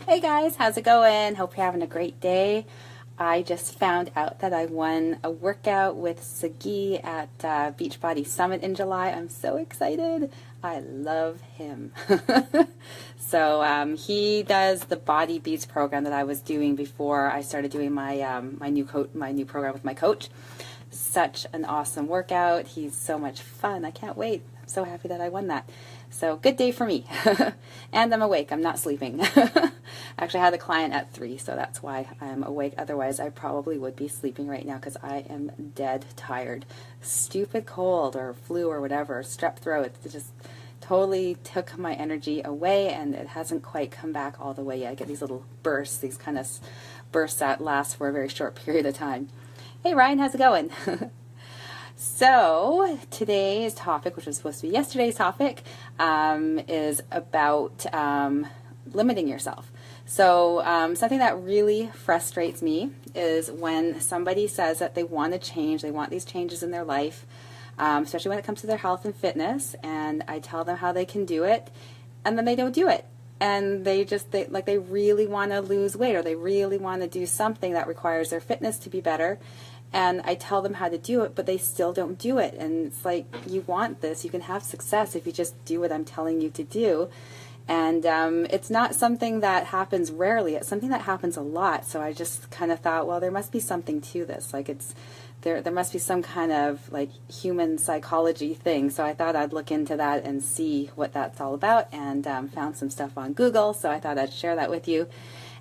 Hey guys, how's it going? Hope you're having a great day. I just found out that I won a workout with Sagi at Beachbody Summit in July. I'm so excited. I love him. So he does the Body Beats program that I was doing before I started doing my new program with my coach. Such an awesome workout. He's so much fun. I can't wait. I'm so happy that I won that. So good day for me. And I'm awake. I'm not sleeping. Actually, I had a client at 3, so that's why I'm awake. Otherwise, I probably would be sleeping right now because I am dead tired. Stupid cold or flu or whatever, strep throat, it just totally took my energy away, and it hasn't quite come back all the way yet. I get these little bursts, these kind of bursts that last for a very short period of time. Hey Ryan, how's it going? So today's topic, which was supposed to be yesterday's topic, is about limiting yourself. So something that really frustrates me is when somebody says that they want to change, they want these changes in their life, especially when it comes to their health and fitness, and I tell them how they can do it, and then they don't do it. And they really want to lose weight, or they really want to do something that requires their fitness to be better. And I tell them how to do it, but they still don't do it. And it's like, you want this, you can have success if you just do what I'm telling you to do. And it's not something that happens rarely, it's something that happens a lot. So I just kind of thought, well, there must be something to this. Like there must be some kind of like human psychology thing. So I thought I'd look into that and see what that's all about, and found some stuff on Google. So I thought I'd share that with you.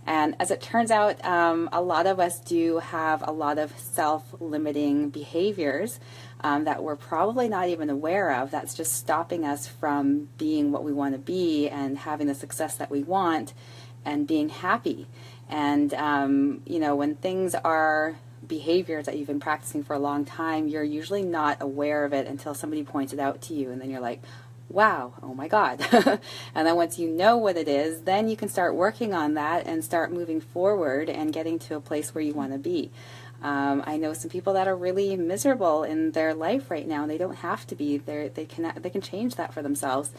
And as it turns out, a lot of us do have a lot of self-limiting behaviors that we're probably not even aware of. That's just stopping us from being what we want to be and having the success that we want and being happy. And, when things are behaviors that you've been practicing for a long time, you're usually not aware of it until somebody points it out to you, and then you're like, wow, oh my God. And then once you know what it is, then you can start working on that and start moving forward and getting to a place where you want to be. I know some people that are really miserable in their life right now, and they don't have to be. They can change that for themselves.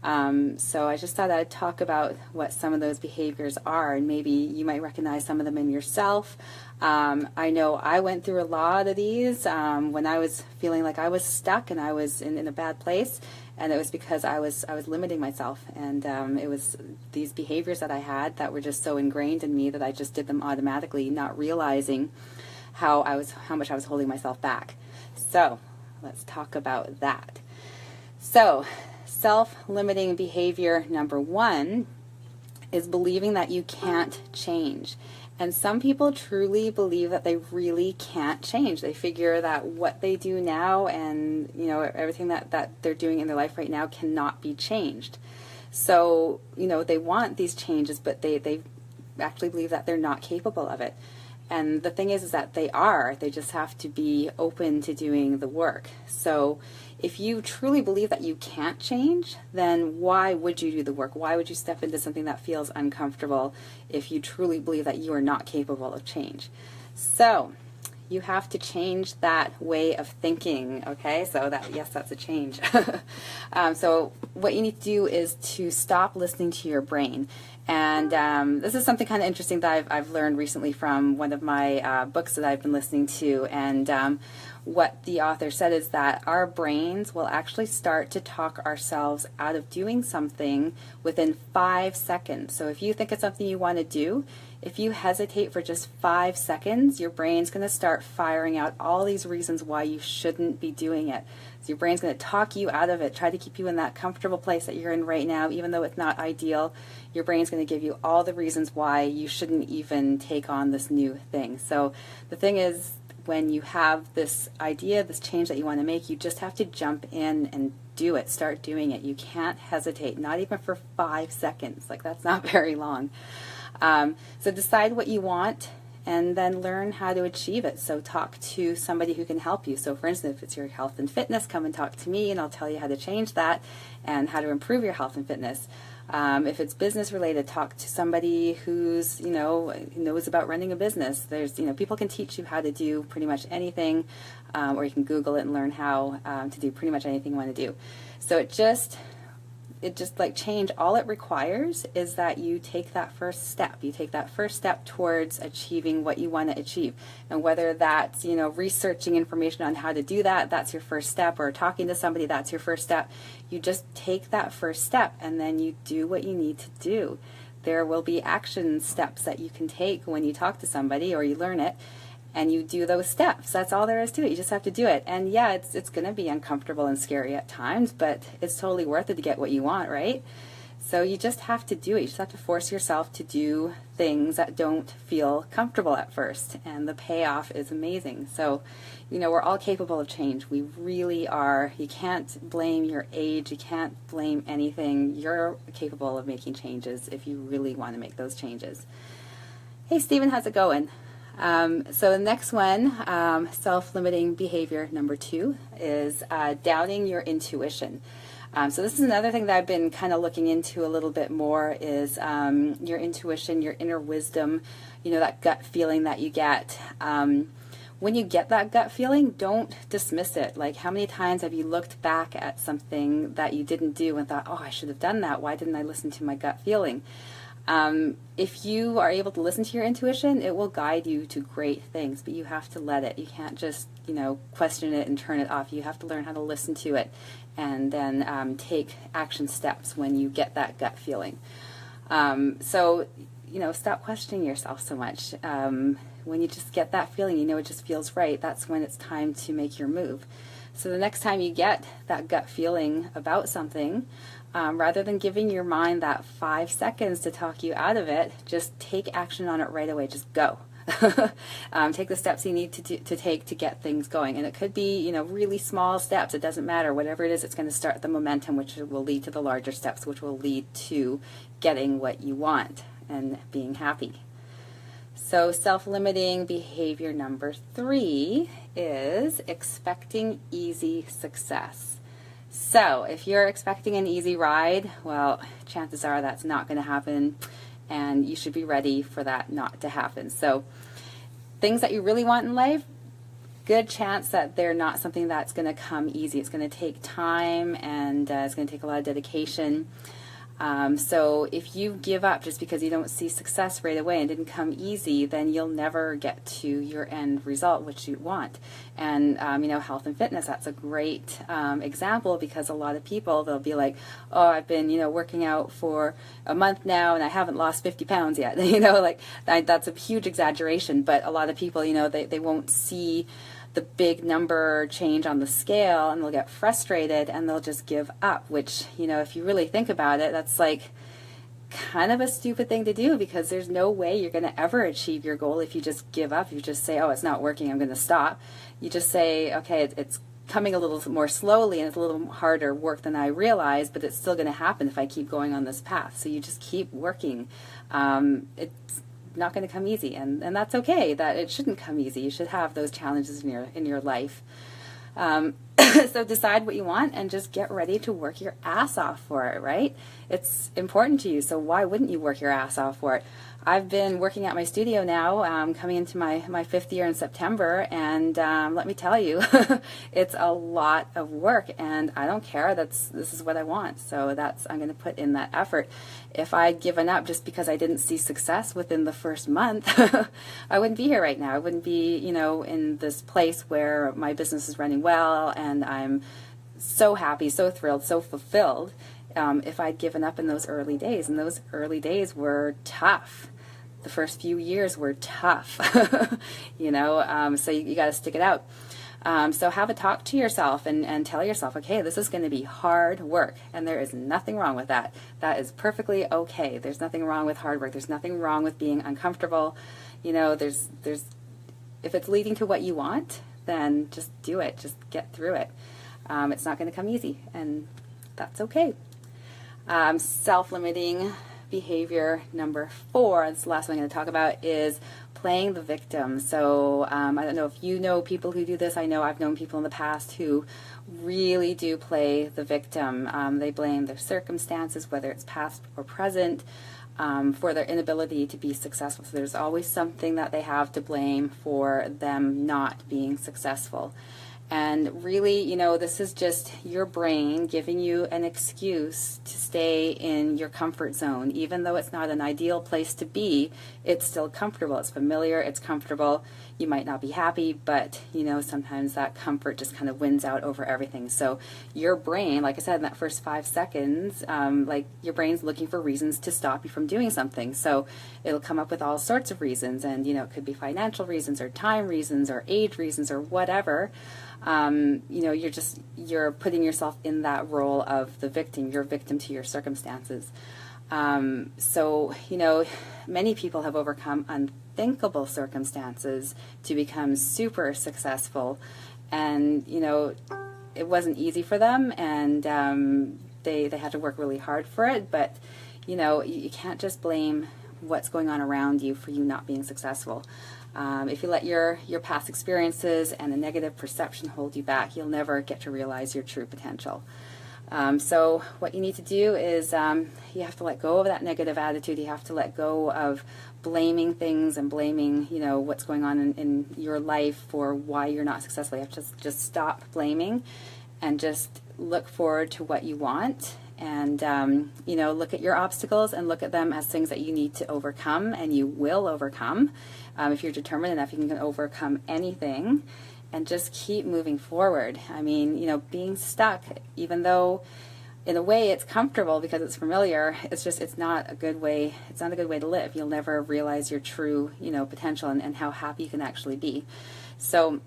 So I just thought I'd talk about what some of those behaviors are, and maybe you might recognize some of them in yourself. I know I went through a lot of these when I was feeling like I was stuck and I was in a bad place, and it was because I was limiting myself, and it was these behaviors that I had that were just so ingrained in me that I just did them automatically, not realizing how much I was holding myself back. So let's talk about that. So self-limiting behavior number 1 is believing that you can't change. And some people truly believe that they really can't change. They figure that what they do now and everything that they're doing in their life right now cannot be changed. So they want these changes, but they actually believe that they're not capable of it. And the thing is that they are. They just have to be open to doing the work. So if you truly believe that you can't change, then why would you do the work? Why would you step into something that feels uncomfortable if you truly believe that you are not capable of change? So you have to change that way of thinking, okay? So that's a change. So what you need to do is to stop listening to your brain. And this is something kind of interesting that I've learned recently from one of my books that I've been listening to. And what the author said is that our brains will actually start to talk ourselves out of doing something within 5 seconds. So if you think it's something you want to do, if you hesitate for just 5 seconds, your brain's going to start firing out all these reasons why you shouldn't be doing it. So your brain's going to talk you out of it, try to keep you in that comfortable place that you're in right now, even though it's not ideal. Your brain's going to give you all the reasons why you shouldn't even take on this new thing. So the thing is, when you have this idea, this change that you want to make, you just have to jump in and do it. Start doing it. You can't hesitate, not even for 5 seconds. Like, that's not very long. So decide what you want and then learn how to achieve it. So talk to somebody who can help you. So for instance, if it's your health and fitness, come and talk to me and I'll tell you how to change that and how to improve your health and fitness. If it's business related, talk to somebody who's, knows about running a business. There's, people can teach you how to do pretty much anything, or you can Google it and learn how to do pretty much anything you want to do. So it just it just like change, all it requires is that you take that first step. You take that first step towards achieving what you want to achieve. And whether that's, you know, researching information on how to do that, that's your first step, or talking to somebody, that's your first step. You just take that first step and then you do what you need to do. There will be action steps that you can take when you talk to somebody or you learn it, and you do those steps. That's all there is to it. You just have to do it. And yeah, it's going to be uncomfortable and scary at times, but it's totally worth it to get what you want, right? So you just have to do it. You just have to force yourself to do things that don't feel comfortable at first, and the payoff is amazing. So, you know, we're all capable of change. We really are. You can't blame your age. You can't blame anything. You're capable of making changes if you really want to make those changes. Hey, Stephen, how's it going? So the next one, self-limiting behavior number 2, is doubting your intuition. So this is another thing that I've been kind of looking into a little bit more, is your intuition, your inner wisdom, you know, that gut feeling that you get. When you get that gut feeling, don't dismiss it. Like, how many times have you looked back at something that you didn't do and thought, oh, I should have done that. Why didn't I listen to my gut feeling? If you are able to listen to your intuition, it will guide you to great things, but you have to let it. You can't just, you know, question it and turn it off. You have to learn how to listen to it and then take action steps when you get that gut feeling. So, you know, stop questioning yourself so much. When you just get that feeling, you know it just feels right, that's when it's time to make your move. So the next time you get that gut feeling about something, rather than giving your mind that 5 seconds to talk you out of it, just take action on it right away. Just go. Take the steps you need to take to get things going. And it could be, you know, really small steps. It doesn't matter. Whatever it is, it's going to start the momentum, which will lead to the larger steps, which will lead to getting what you want and being happy. So self-limiting behavior number 3 is expecting easy success. So if you're expecting an easy ride, well, chances are that's not going to happen, and you should be ready for that not to happen. So things that you really want in life, good chance that they're not something that's going to come easy. It's going to take time, and it's going to take a lot of dedication. So if you give up just because you don't see success right away and didn't come easy, then you'll never get to your end result, which you want. And, you know, health and fitness, that's a great example, because a lot of people, they'll be like, oh, I've been, you know, working out for a month now and I haven't lost 50 pounds yet. You know, like that's a huge exaggeration, but a lot of people, you know, they won't see the big number change on the scale, and they'll get frustrated and they'll just give up, which, you know, if you really think about it, that's like kind of a stupid thing to do, because there's no way you're going to ever achieve your goal if you just give up. You just say, oh, it's not working, I'm going to stop. You just say, okay, it's coming a little more slowly and it's a little harder work than I realized, but it's still going to happen if I keep going on this path. So you just keep working. It's not going to come easy, and that's okay. That it shouldn't come easy. You should have those challenges in your life. So decide what you want and just get ready to work your ass off for it, right? It's important to you, so why wouldn't you work your ass off for it? I've been working at my studio now, coming into my 5th year in September, and let me tell you, it's a lot of work, and I don't care. This is what I want, so I'm going to put in that effort. If I'd given up just because I didn't see success within the first month, I wouldn't be here right now. I wouldn't be, you know, in this place where my business is running well, and I'm so happy, so thrilled, so fulfilled. If I'd given up in those early days, and those early days were tough. The first few years were tough, you know, so you got to stick it out. So have a talk to yourself and tell yourself, okay, this is going to be hard work, and there is nothing wrong with that. That is perfectly okay. There's nothing wrong with hard work. There's nothing wrong with being uncomfortable. You know, if it's leading to what you want, then just do it. Just get through it. It's not going to come easy, and that's okay. Self-limiting behavior number 4, that's the last one I'm going to talk about, is playing the victim. So I don't know if you know people who do this. I know I've known people in the past who really do play the victim. They blame their circumstances, whether it's past or present, for their inability to be successful. So there's always something that they have to blame for them not being successful. And really, this is just your brain giving you an excuse to stay in your comfort zone. Even though it's not an ideal place to be, it's still comfortable. It's familiar, it's comfortable. You might not be happy, but sometimes that comfort just kind of wins out over everything. So your brain, like I said, in that first 5 seconds, like your brain's looking for reasons to stop you from doing something. So it'll come up with all sorts of reasons, and it could be financial reasons or time reasons or age reasons or whatever. You're putting yourself in that role of the victim. You're a victim to your circumstances. So many people have overcome unthinkable circumstances to become super successful, and it wasn't easy for them, and they had to work really hard for it. But you can't just blame what's going on around you for you not being successful. If you let your past experiences and a negative perception hold you back, you'll never get to realize your true potential. So what you need to do is you have to let go of that negative attitude. You have to let go of blaming things and blaming what's going on in your life for why you're not successful. You have to just stop blaming and just look forward to what you want. And, look at your obstacles and look at them as things that you need to overcome, and you will overcome. If you're determined enough, you can overcome anything, and just keep moving forward. I mean, being stuck, even though in a way it's comfortable because it's familiar, it's not a good way to live. You'll never realize your true, potential and how happy you can actually be. So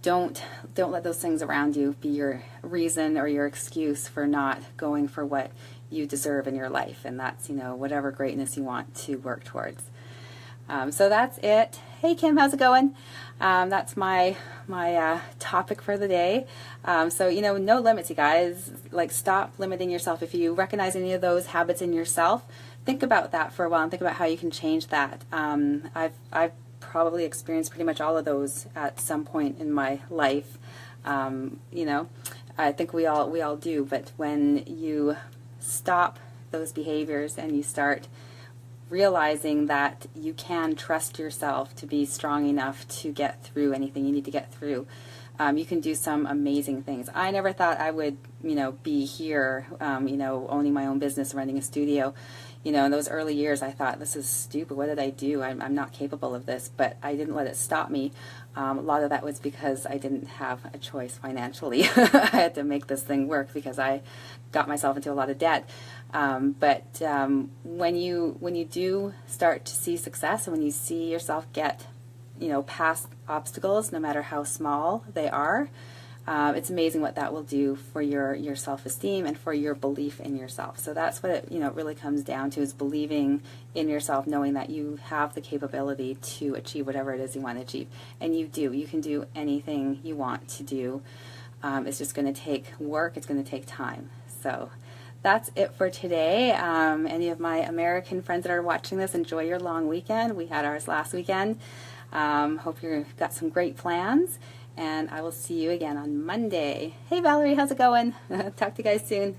don't let those things around you be your reason or your excuse for not going for what you deserve in your life, and that's whatever greatness you want to work towards. So that's it. Hey Kim, how's it going? That's my topic for the day. So no limits, you guys. Like, stop limiting yourself. If you recognize any of those habits in yourself, think about that for a while and think about how you can change that. I've probably experienced pretty much all of those at some point in my life. I think we all do, but when you stop those behaviors and you start realizing that you can trust yourself to be strong enough to get through anything you need to get through, you can do some amazing things. I never thought I would, be here, owning my own business, running a studio. In those early years, I thought, this is stupid. What did I do? I'm not capable of this. But I didn't let it stop me. A lot of that was because I didn't have a choice financially. I had to make this thing work because I got myself into a lot of debt. But when you do start to see success, and when you see yourself get, past obstacles, no matter how small they are, it's amazing what that will do for your self-esteem and for your belief in yourself. So that's what it really comes down to, is believing in yourself, knowing that you have the capability to achieve whatever it is you want to achieve. And you do. You can do anything you want to do. It's just going to take work. It's going to take time. So that's it for today. Any of my American friends that are watching this, enjoy your long weekend. We had ours last weekend. Hope you've got some great plans. And I will see you again on Monday. Hey Valerie, how's it going? Talk to you guys soon.